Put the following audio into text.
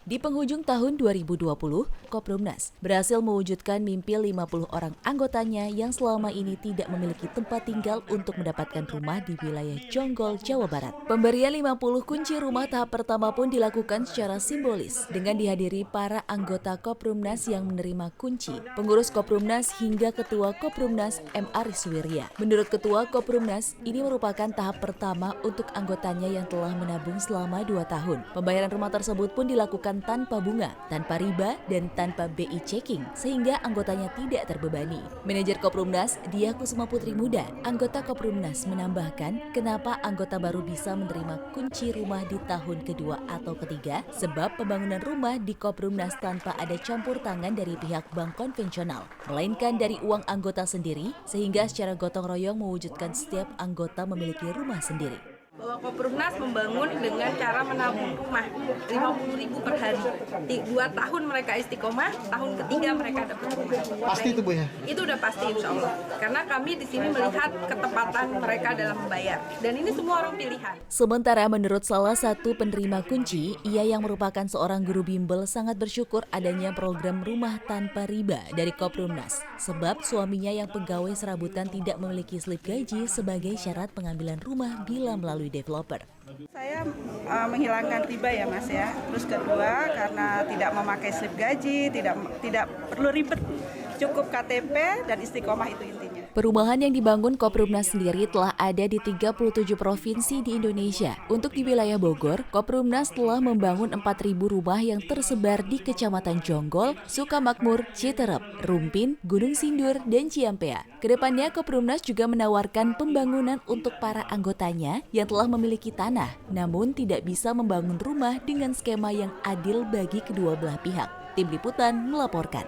Di penghujung tahun 2020, Koprumnas berhasil mewujudkan mimpi 50 orang anggotanya yang selama ini tidak memiliki tempat tinggal untuk mendapatkan rumah di wilayah Jonggol, Jawa Barat. Pemberian 50 kunci rumah tahap pertama pun dilakukan secara simbolis dengan dihadiri para anggota Koprumnas yang menerima kunci, pengurus Koprumnas hingga Ketua Koprumnas M. Ariswirya. Menurut Ketua Koprumnas, ini merupakan tahap pertama untuk anggotanya yang telah menabung selama 2 tahun. Pembayaran rumah tersebut pun dilakukan tanpa bunga, tanpa riba, dan tanpa BI checking, sehingga anggotanya tidak terbebani. Manajer Koprumnas, Diah Kusuma Putri Muda, anggota Koprumnas menambahkan kenapa anggota baru bisa menerima kunci rumah di tahun kedua atau ketiga, sebab pembangunan rumah di Koprumnas tanpa ada campur tangan dari pihak bank konvensional, melainkan dari uang anggota sendiri, sehingga secara gotong royong mewujudkan setiap anggota memiliki rumah sendiri. Bahwa Koprumnas membangun dengan cara menabung rumah 50.000 per hari. 2 tahun mereka istiqomah, tahun ketiga mereka dapat rumah. Pasti itu Bu ya? Itu udah pasti insya Allah. Karena kami di sini melihat ketepatan mereka dalam membayar. Dan ini semua orang pilihan. Sementara menurut salah satu penerima kunci, ia yang merupakan seorang guru bimbel sangat bersyukur adanya program rumah tanpa riba dari Koprumnas. Sebab suaminya yang pegawai serabutan tidak memiliki slip gaji sebagai syarat pengambilan rumah bila melalui developer. Saya menghilangkan riba ya Mas ya. Terus kedua karena tidak memakai slip gaji, tidak perlu ribet. Cukup KTP dan istiqomah itu intinya. Perumahan yang dibangun Koprumnas sendiri telah ada di 37 provinsi di Indonesia. Untuk di wilayah Bogor, Koprumnas telah membangun 4.000 rumah yang tersebar di Kecamatan Jonggol, Sukamakmur, Citerep, Rumpin, Gunung Sindur, dan Ciampea. Kedepannya, Koprumnas juga menawarkan pembangunan untuk para anggotanya yang telah memiliki tanah, namun tidak bisa membangun rumah dengan skema yang adil bagi kedua belah pihak. Tim Liputan melaporkan.